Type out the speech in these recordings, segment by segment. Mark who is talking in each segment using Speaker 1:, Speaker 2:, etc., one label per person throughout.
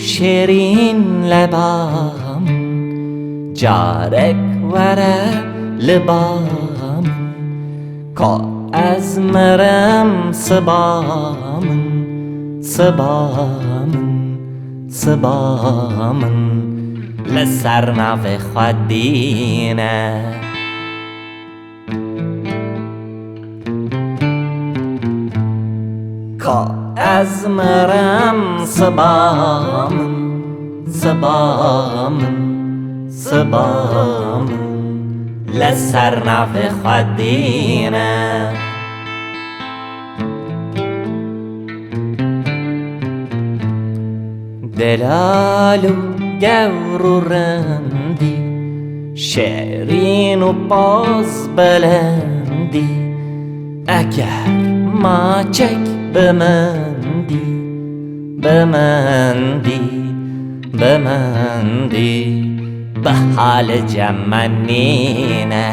Speaker 1: شêrîn lebam carek were lebam ka ez mirim sibamın sibamın li ser navê xwe dîne ka ez mirim sibamın li ser navê xwe dîne Delal û gewr û rindî şêrîn û pozbilindî Eger maçek bimindî Biha li cemenîne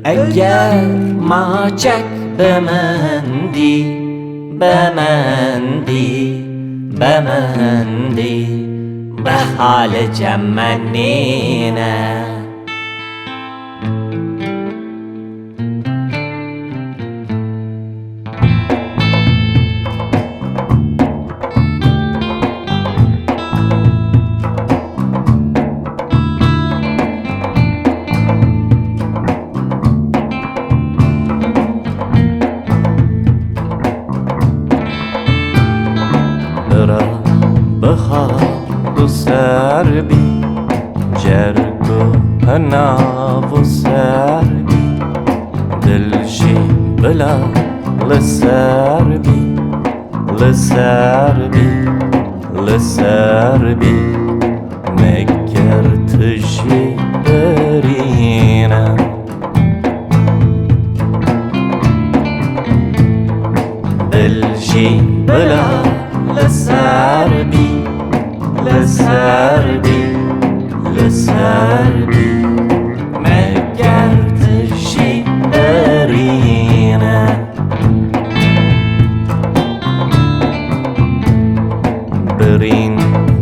Speaker 1: Eger maçek bimindî Biha li cemenîne Bira, Biha, duser bî Cerg û hinav û Cerg dil jî bila li ser bî Meger tijî Birîne dil jî bila li ser bî Meger tijî Birîne Birîn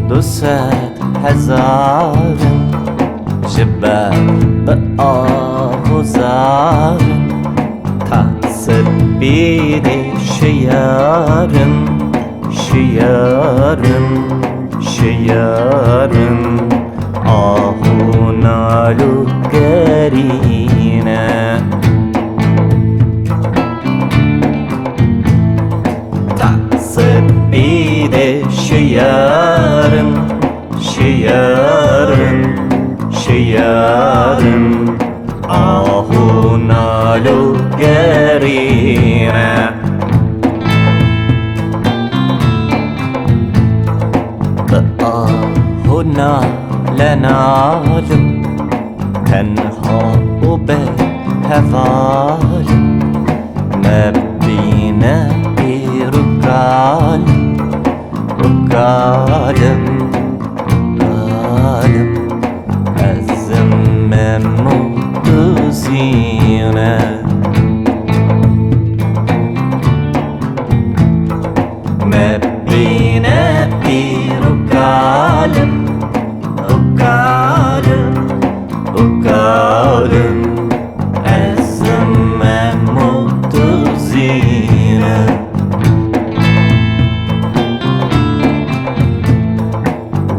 Speaker 1: dused hezarın ji ber bi ahuzarın ta sipîdê şiyarın ahû nal û gerîne ta sipîdê şiyarın ahû nal û gerîne هنا لنعلم تنها وبهفال نبينا بركال الزمن مدوزينا نبينا بركال وكالم الزمن مدوزينا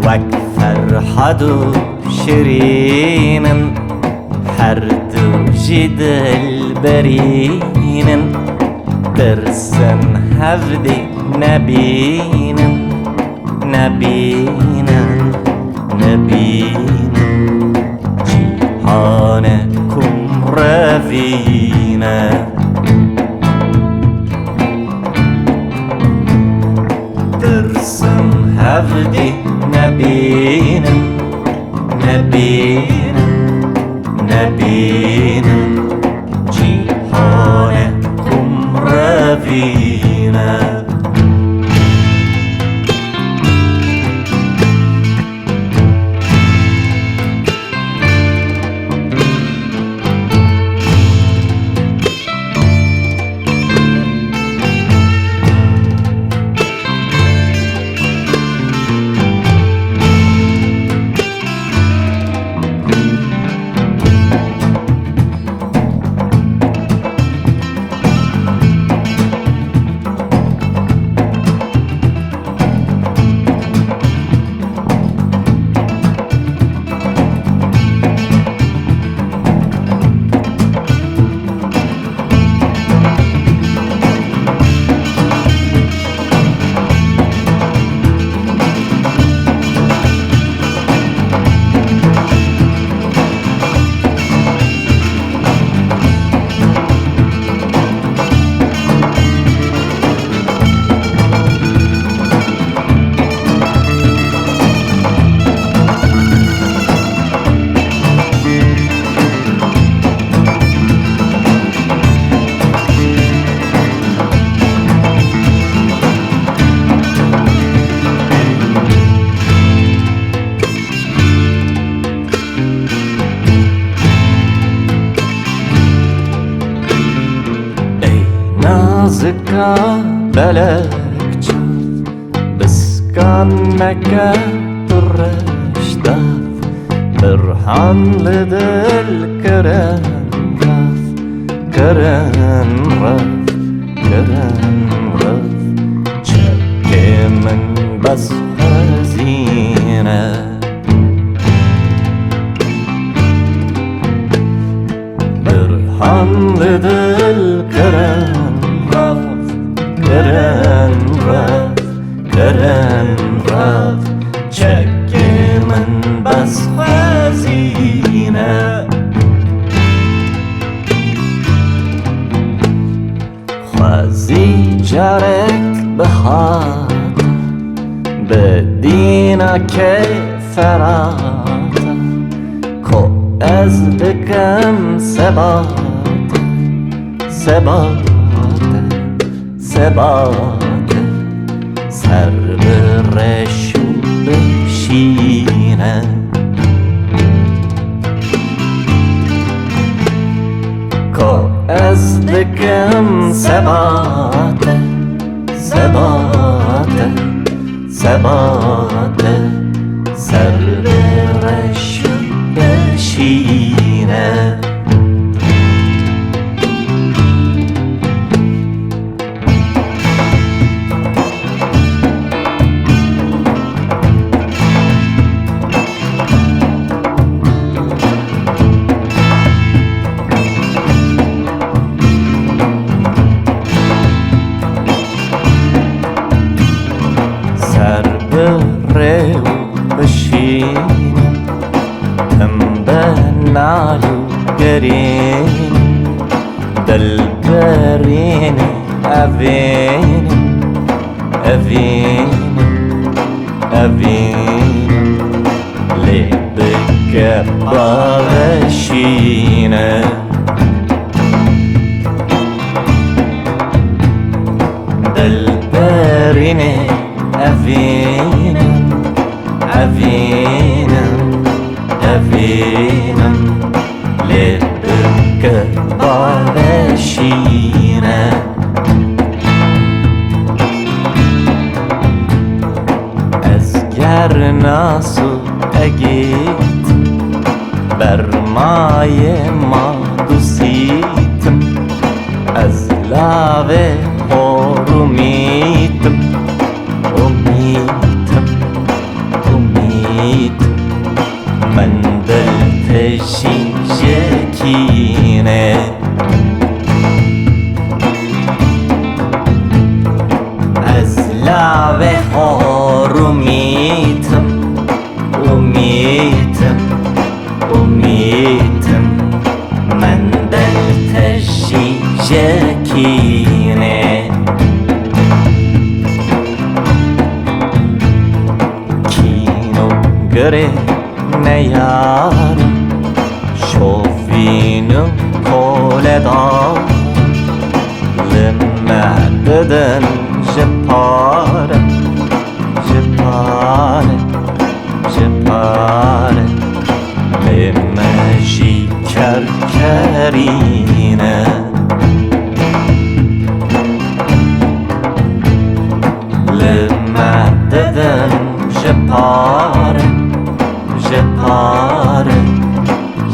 Speaker 1: وك فرحد وشيرين حرد وجدل برين ترسم هفدي نبينا جيهانكم رفينا ترسم هفدي نبينا جيهانكم رفينا ka belek çav Biskan meke turreştav Birhanlı dil keren raf Keren raf Keren raf Çekimin bas hazine Birhanlı dil keren raf Keren raf Keren raf Çekimin bas hazine Xwazî carek Biha Bi dîna Wek Ferhad Ko ez dikim sebate Sebate Sebate Ser bi reş û bişîne Ko ez dikim sebate Sebate Sebate Ser bi reş û bişîne نالو girîn Dil birînê evîn Evîn Evîn Lê bike baweşîne Dil birînê evîn Evîn Evîn Lê bike baweşîne Ez ger nasu egît Bermayê ma dusîtim Ez lavê horumîtim Umîtim Umîtim Min dil tijî jekîne Ez lavê horumîtim Umîtim Umîtim Min dil tijî jekîne Kîno girî neyarım Şofînim koledar Lime didin ji pare Ji pare Ji pare Lime jî kerkerîne Lime didin ji pare Ji pare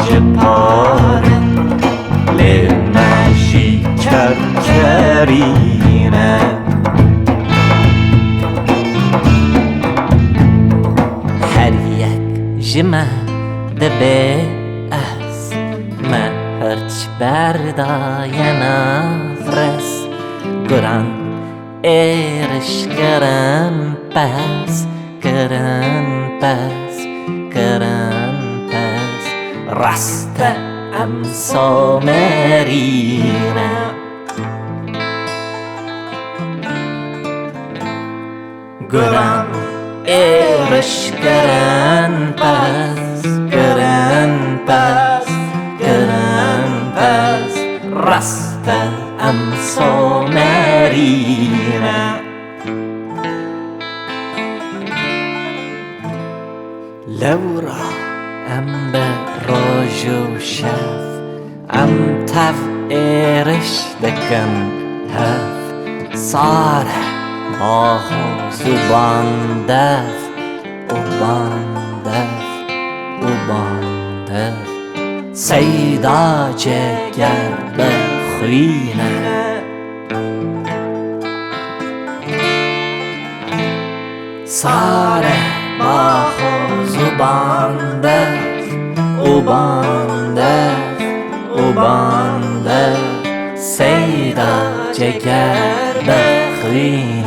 Speaker 1: Ji pare Lime jî kerkerîne Her yek ji me dibe ez Me hirç berdaye navres Guran êriş kirin pes Kirin pes Kirin pes Raste em somerîne Guran êriş kirin pes Kirin pes Kirin pes Raste em somerîne Lewra em be roj û şev Em tev êriş dikin hev ساره با زبان دف و باندف و باندف سیدا جگر بخوینه ساره با زبان دف و باندف و باندف سیدا جگر بخوینه